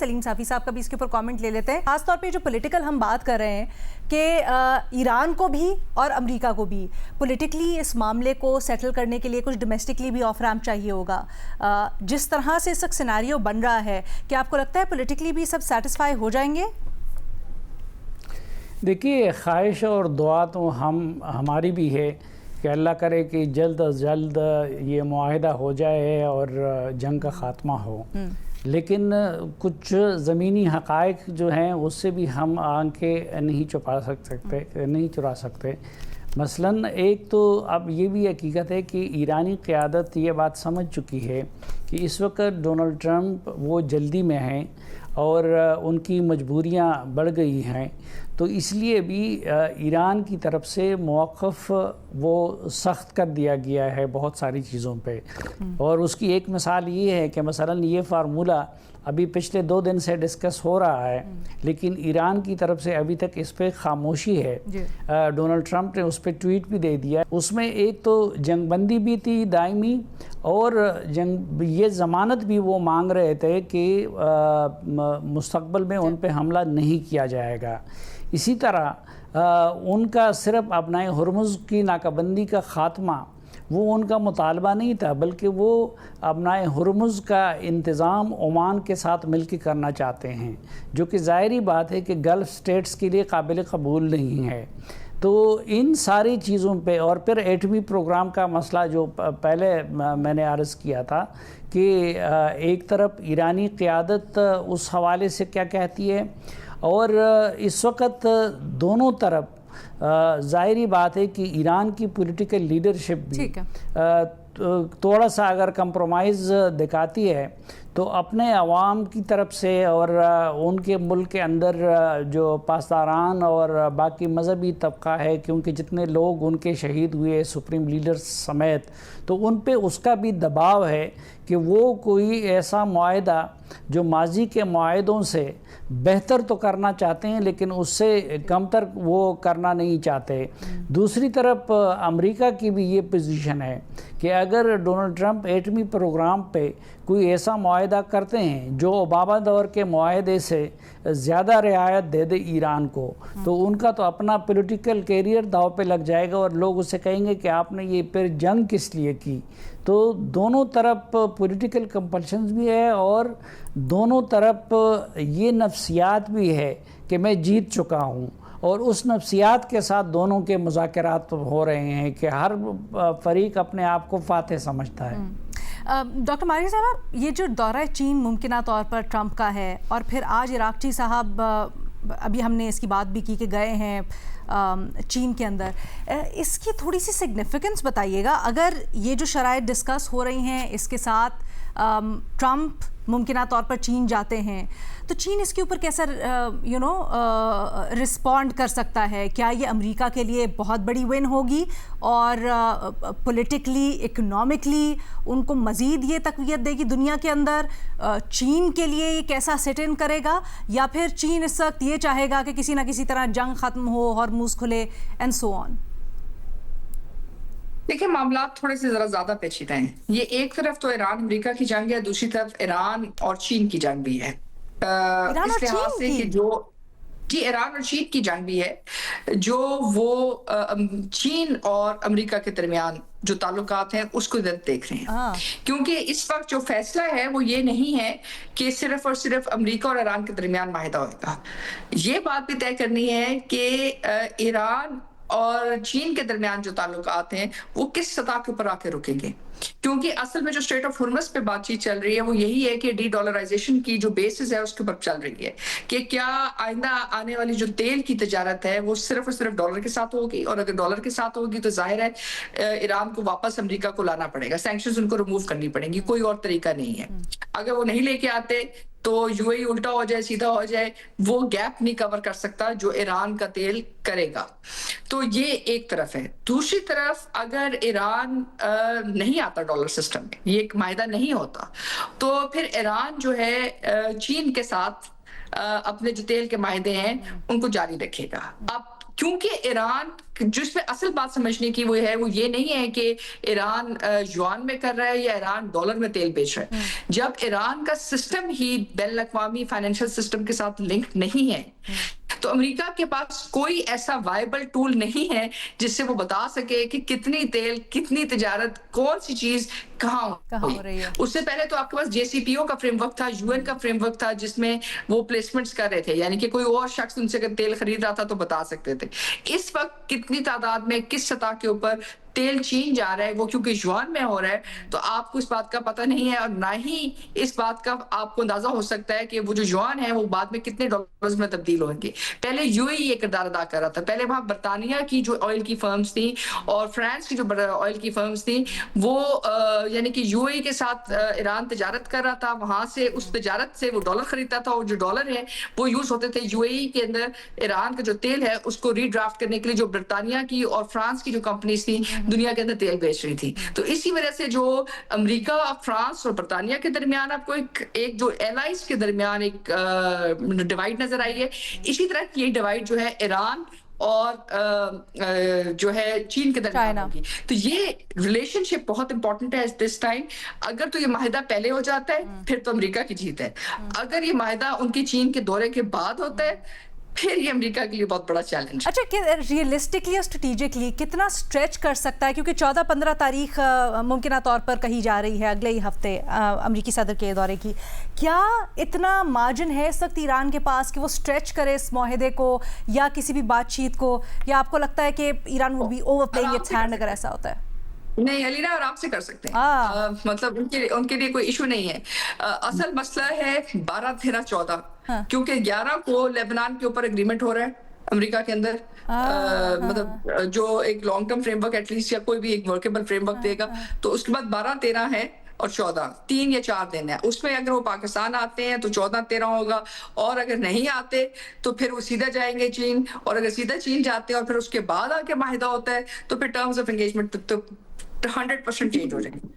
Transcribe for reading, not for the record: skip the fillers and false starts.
सलीम साफी साहब का भी इसके ऊपर कमेंट ले लेते हैं। खासतौर पे जो पॉलिटिकल हम बात कर रहे हैं कि ईरान को भी और अमेरिका को भी पॉलिटिकली इस मामले को सेटल करने के लिए कुछ डोमेस्टिकली भी ऑफ रैम्प चाहिए होगा। जिस तरह से इस वक्त सिनेरियो बन रहा है, क्या आपको लगता है पॉलिटिकली भी सब सेटिस्फाई हो जाएंगे? देखिए, ख्वाहिश और दुआ तो हमारी भी है कि अल्लाह करे कि जल्द अज जल्द ये मुआहिदा हो जाए और जंग का ख़ात्मा हो। लेकिन कुछ ज़मीनी हक़ाइक़ जो हैं उससे भी हम आंखें नहीं चुरा सकते। मसलन एक तो अब ये भी हकीकत है कि ईरानी क़यादत ये बात समझ चुकी है कि इस वक्त डोनाल्ड ट्रंप वो जल्दी में हैं और उनकी मजबूरियां बढ़ गई हैं, तो इसलिए भी ईरान की तरफ से मौक़िफ़ वो सख्त कर दिया गया है बहुत सारी चीज़ों पे। और उसकी एक मिसाल ये है कि मसलन ये फार्मूला अभी पिछले 2 दिन से डिस्कस हो रहा है, लेकिन ईरान की तरफ से अभी तक इस पे खामोशी है। डोनाल्ड ट्रंप ने उस पर ट्वीट भी दे दिया। उसमें एक तो जंगबंदी भी थी दायमी, और ये ज़मानत भी वो मांग रहे थे कि मुस्तक़बल में उन पे हमला नहीं किया जाएगा। इसी तरह उनका सिर्फ अपनाए हुर्मुज़ की नाकाबंदी का ख़ात्मा वो उनका मुतालबा नहीं था, बल्कि वो अपनाए हुर्मुज़ का इंतज़ाम ओमान के साथ मिलकर करना चाहते हैं, जो कि ज़ाहिरी बात है कि गल्फ़ स्टेट्स के लिए काबिल कबूल नहीं है। तो इन सारी चीज़ों पे, और फिर एटमी प्रोग्राम का मसला जो पहले मैंने अर्ज़ किया था कि एक तरफ ईरानी क़यादत उस हवाले से क्या कहती है, और इस वक्त दोनों तरफ ज़ाहिरी बात है कि ईरान की पॉलिटिकल लीडरशिप भी थोड़ा सा अगर कंप्रोमाइज़ दिखाती है तो अपने अवाम की तरफ से और उनके मुल्क के अंदर जो पासदारान और बाकी मजहबी तबका है, क्योंकि जितने लोग उनके शहीद हुए सुप्रीम लीडर्स समेत, तो उन पे उसका भी दबाव है कि वो कोई ऐसा मुआहिदा जो माजी के मुआहिदों से बेहतर तो करना चाहते हैं, लेकिन उससे कमतर वो करना नहीं चाहते। दूसरी तरफ अमेरिका की भी ये पोजीशन है कि अगर डोनाल्ड ट्रंप एटमी प्रोग्राम पे कोई ऐसा मुआहिदा करते हैं जो ओबामा दौर के मुआहिदे से ज़्यादा रियायत दे दे ईरान को, तो उनका तो अपना पॉलिटिकल कैरियर दाव पे लग जाएगा और लोग उससे कहेंगे कि आपने ये फिर जंग किस लिए की। तो दोनों तरफ पॉलिटिकल कंपल्शंस भी है और दोनों तरफ ये नफ्सियात भी है कि मैं जीत चुका हूँ, और उस नफ्सियात के साथ दोनों के मुज़ाकरात हो रहे हैं कि हर फरीक अपने आप को फातेह समझता है। डॉक्टर मारिया साहब, ये जो दौरा चीन मुमकिना तौर पर ट्रंप का है, और फिर आज इराक़ची साहब अभी हमने इसकी बात भी की कि गए हैं चीन के अंदर, इसकी थोड़ी सी सिग्निफिकेंस बताइएगा। अगर ये जो शराइत डिस्कस हो रही हैं, इसके साथ ट्रंप मुमकिना तौर पर चीन जाते हैं, तो चीन इसके ऊपर कैसा रिस्पॉन्ड कर सकता है? क्या ये अमेरिका के लिए बहुत बड़ी विन होगी और पॉलिटिकली इकोनॉमिकली उनको मज़ीद ये तक़वियत देगी दुनिया के अंदर? चीन के लिए ये कैसा सेट इन करेगा, या फिर चीन इस वक्त ये चाहेगा कि किसी ना किसी तरह जंग ख़त्म हो, हॉर्मुज़ खुले एंड सो ऑन? देखिए, मामला थोड़े से जरा ज्यादा पेचीदा हैं। ये एक तरफ तो ईरान अमेरिका की जंग है, दूसरी तरफ ईरान और चीन की जंग भी है। इस लिहाज से कि जो ईरान और चीन की जंग भी है, जो वो चीन और अमेरिका के दरमियान जो ताल्लुकात हैं उसको देख रहे हैं। क्योंकि इस वक्त जो फैसला है वो ये नहीं है कि सिर्फ और सिर्फ अमेरिका और ईरान के दरमियान माहिदा होगा। ये बात भी तय करनी है कि ईरान और चीन के दरमियान जो ताल्लुकात हैं वो किस सतह के ऊपर आके रुकेंगे। क्योंकि असल में जो स्ट्रेट ऑफ हुर्मुज़ पे बातचीत चल रही है वो यही है कि डी डॉलराइजेशन की जो बेसिस है उसके ऊपर चल रही है कि क्या आइंदा आने वाली जो तेल की तजारत है वो सिर्फ और सिर्फ डॉलर के साथ होगी, और अगर डॉलर के साथ होगी तो जाहिर है ईरान को वापस अमेरिका को लाना पड़ेगा, सैंक्शंस उनको रिमूव करनी पड़ेंगी, कोई और तरीका नहीं है। अगर वो नहीं लेके आते तो यूएई उल्टा हो जाए, सीधा हो जाए, वो गैप नहीं कवर कर सकता जो ईरान का तेल करेगा। तो ये एक तरफ है। दूसरी तरफ अगर ईरान नहीं आता डॉलर सिस्टम में, ये एक मायदा नहीं होता, तो फिर ईरान जो है चीन के साथ अपने जो तेल के मायदे हैं उनको जारी रखेगा। अब क्योंकि ईरान जिसमें असल बात समझने की वो ये नहीं है कि ईरान युआन में कर रहा है या ईरान डॉलर में तेल बेच रहा है। जब ईरान का सिस्टम ही बैनुल अक़वामी फाइनेंशियल सिस्टम के साथ लिंक नहीं है, तो अमेरिका के पास कोई ऐसा वायबल टूल नहीं है जिससे वो बता सके कि कितनी तेल, कितनी तिजारत, कौन सी चीज कहाँ हो रही है। उससे पहले तो आपके पास JCPO का फ्रेमवर्क था, UN का फ्रेमवर्क था, जिसमें वो प्लेसमेंट्स कर रहे थे, यानी कि कोई और शख्स उनसे अगर तेल खरीद रहा था तो बता सकते थे। इस वक्त कितनी तादाद में, किस सतह के ऊपर तेल चीन जा रहा है, वो क्योंकि युआन में हो रहा है, तो आपको इस बात का पता नहीं है, और ना ही इस बात का आपको अंदाजा हो सकता है कि वो जो युआन है वो बाद में कितने डॉलर्स में तब्दील होंगे। पहले UAE ये किरदार अदा कर रहा था। पहले वहां बरतानिया की जो ऑयल की फर्म्स थी और फ्रांस की जो ऑयल की फर्म्स थी, वो यानी कि UAE के साथ ईरान तिजारत कर रहा था, वहां से उस तिजारत से वो डॉलर खरीदता था, और जो डॉलर है वो यूज होते थे UAE के अंदर ईरान का जो तेल है उसको रीड्राफ्ट करने के लिए, जो बरतानिया की और फ्रांस की जो कंपनीज थी दुनिया के अंदर तेल बेच रही थी। तो इसी वजह से जो अमेरिका, फ्रांस और बरतानिया के दरमियान आपको एक जो एलाइज के दरमियान एक डिवाइड नजर आई है, इसी तरह की डिवाइड जो है ईरान और जो है चीन के दरमियान होगी। तो ये रिलेशनशिप बहुत इंपॉर्टेंट है दिस टाइम। अगर तो ये माहिदा पहले हो जाता है फिर तो अमेरिका की जीत है, अगर ये माहिदा उनके चीन के दौरे के बाद होता है फिर ये अमेरिका के लिए बहुत बड़ा चैलेंज। अच्छा, रियलिस्टिकली और स्ट्रेटेजिकली कितना स्ट्रेच कर सकता है, क्योंकि 14-15 तारीख मुमकिन तौर पर कही जा रही है अगले ही हफ्ते अमेरिकी सदर के दौरे की, क्या इतना मार्जिन है इस वक्त ईरान के पास कि वो स्ट्रेच करे इस माहिदे को या किसी भी बातचीत को, या आपको लगता है कि Iran would be overplaying its hand अगर ऐसा होता है? नहीं, अलीना आराम से कर सकते हैं। मतलब उनके लिए कोई इशू नहीं है। असल मसला है 12, 13, 14, क्योंकि 11 को लेबनान के ऊपर एग्रीमेंट हो रहा है अमेरिका के अंदर। मतलब जो एक लॉन्ग टर्म फ्रेमवर्क एटलीस्ट या कोई भी एक वर्केबल फ्रेमवर्क देगा, तो उसके बाद 12, 13 है और 14, 3 या 4 दिन है। उसमें अगर वो पाकिस्तान आते हैं तो 14, 13 होगा, और अगर नहीं आते तो फिर वो सीधा जाएंगे चीन, और अगर सीधा चीन जाते हैं और फिर उसके बाद आके माहिदा होता है तो फिर टर्म्स ऑफ एंगेजमेंट तो 100% चेंज हो जाएंगे।